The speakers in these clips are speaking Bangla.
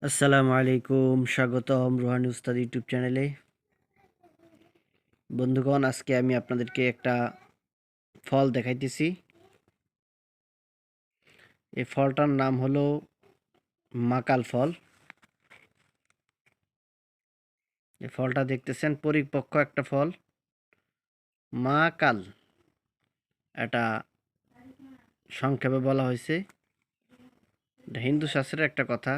আসসালামু আলাইকুম, স্বাগতম রুহানি উস্তাদ ইউটিউব চ্যানেলে। বন্ধুগণ, আজকে আমি আপনাদেরকে একটা ফল দেখাইতেছি। এই ফলটার নাম হলো মাকাল ফল। এই ফলটা দেখতেছেন, পরিপক্ক একটা ফল। মাকাল, এটা সংক্ষেপে বলা হয়েছে। এটা হিন্দু শাস্ত্রের একটা কথা।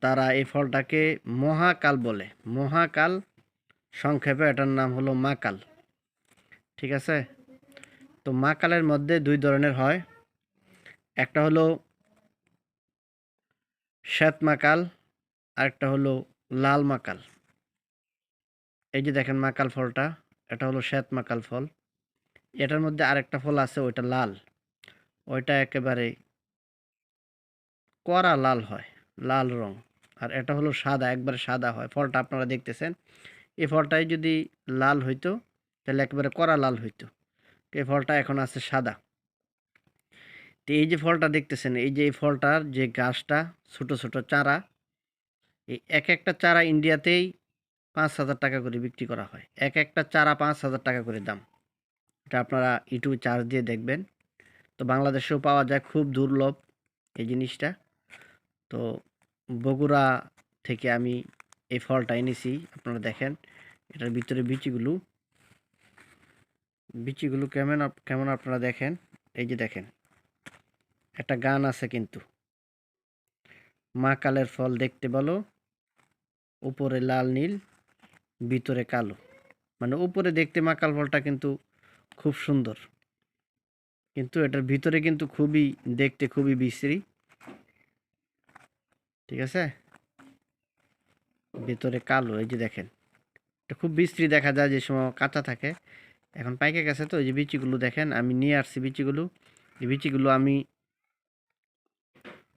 তারা এই ফলটাকে মহাকাল বলে। মহাকাল, সংক্ষেপে এটার নাম হলো মাকাল। ঠিক আছে? তো মাকালের মধ্যে দুই ধরনের হয়। একটা হলো শ্বেত মাকাল, আরেকটা হলো লাল মাকাল। এই যে দেখেন মাকাল ফলটা, এটা হলো শ্বেত মাকাল ফল। এটার মধ্যে আরেকটা ফল আছে, ওইটা লাল। ওইটা একেবারে কড়া লাল হয়, লাল রং। আর এটা হলো সাদা, একবারে সাদা হয়। ফলটা আপনারা দেখতেছেন, এই ফলটাই যদি লাল হইতো তাহলে একেবারে কড়া লাল হইতো। এই ফলটা এখন আছে সাদা। তো এই যে ফলটা দেখতেছেন, এই যে এই ফলটার যে গাছটা, ছোট ছোট চারা, এই এক একটা চারা ইন্ডিয়াতেই 5,000 টাকা করে বিক্রি করা হয়। এক একটা চারা 5,000 টাকা করে দাম। এটা আপনারা ইউটিউবে চার্জ দিয়ে দেখবেন। তো বাংলাদেশেও পাওয়া যায়, খুব দুর্লভ এই জিনিসটা। তো বগুড়া থেকে আমি এই ফলটা এনেছি। আপনারা দেখেন এটার ভিতরে বিচিগুলো বিচিগুলো কেমন কেমন আপনারা দেখেন। এই যে দেখেন, একটা গান আছে কিন্তু, মা কালের ফল দেখতে বলো, উপরে লাল নীল ভিতরে কালো। মানে উপরে দেখতে মাকাল ফলটা কিন্তু খুব সুন্দর, কিন্তু এটার ভিতরে কিন্তু দেখতে খুবই বিশ্রী। ঠিক আছে? ভিতরে কালো। এই যে দেখেন, এটা খুব বিশ্রী দেখা যায় যে সময় কাঁচা থাকে। এখন পাইকে গেছে। তো এই যে বিচিগুলো দেখেন, আমি নিয়ে আসছি বিচিগুলো। এই বিচিগুলো আমি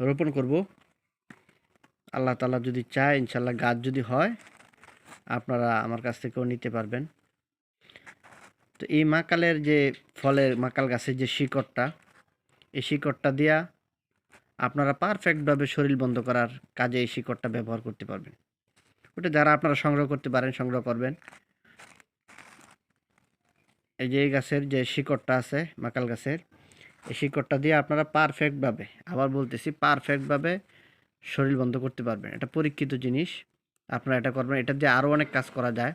রোপণ করব। আল্লাহ তাআলা যদি চায়, ইনশাল্লাহ গাছ যদি হয়, আপনারা আমার কাছ থেকেও নিতে পারবেন। তো এই মাকালের যে ফলের, মাকাল গাছের যে শিকড়টা, এই শিকড়টা দিয়া আপনারা পারফেক্টভাবে শরীর বন্ধ করার কাজে এই শিকড়টা ব্যবহার করতে পারবেন। ওটা যারা আপনারা সংগ্রহ করতে পারেন, সংগ্রহ করবেন। এই যে এই গাছের যে শিকড়টা আছে, মাকাল গাছের, এই শিকড়টা দিয়ে আপনারা পারফেক্টভাবে, আবার বলতেছি, পারফেক্টভাবে শরীর বন্ধ করতে পারবেন। এটা পরীক্ষিত জিনিস। আপনারা এটা করবেন। এটা দিয়ে আরও অনেক কাজ করা যায়।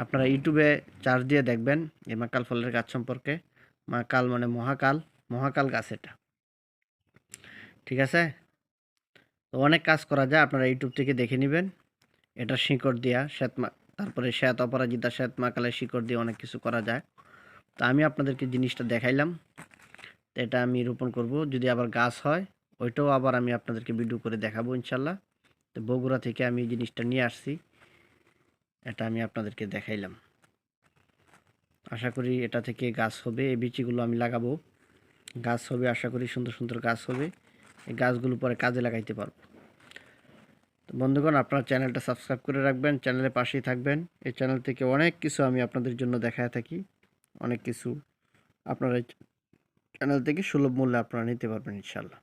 আপনারা ইউটিউবে চার্জ দিয়ে দেখবেন এই মাকাল ফলের গাছ সম্পর্কে। মাকাল মানে মহাকাল, মহাকাল গাছ এটা। ঠিক আছে? তো অনেক কাজ করা যায়, আপনারা ইউটিউব থেকে দেখে নেবেন। এটা শিকড় দিয়া তারপরে শ্বেত অপরাজিতা, শ্বেত মাকালের শিকড় দিয়ে অনেক কিছু করা যায়। তো আমি আপনাদেরকে জিনিসটা দেখাইলাম। তো এটা আমি রোপণ করব। যদি আবার গাছ হয়, ওইটাও আবার আমি আপনাদেরকে ভিডিও করে দেখাবো ইনশাল্লাহ। তো বগুড়া থেকে আমি এই জিনিসটা নিয়ে আসছি, এটা আমি আপনাদেরকে দেখাইলাম। আশা করি এটা থেকে গাছ হবে। এই বিচিগুলো আমি লাগাবো, গাছ হবে। আশা করি সুন্দর সুন্দর গাছ হবে। এই গাছগুলো পরে কাজে লাগাইতে পারবো। তো বন্ধুগণ, আপনারা চ্যানেলটা সাবস্ক্রাইব করে রাখবেন, চ্যানেলের পাশেই থাকবেন। এই চ্যানেল থেকে অনেক কিছু আমি আপনাদের জন্য দেখায় থাকি। অনেক কিছু আপনারা এই চ্যানেল থেকে সুলভ মূল্যে আপনারা নিতে পারবেন ইনশাল্লাহ।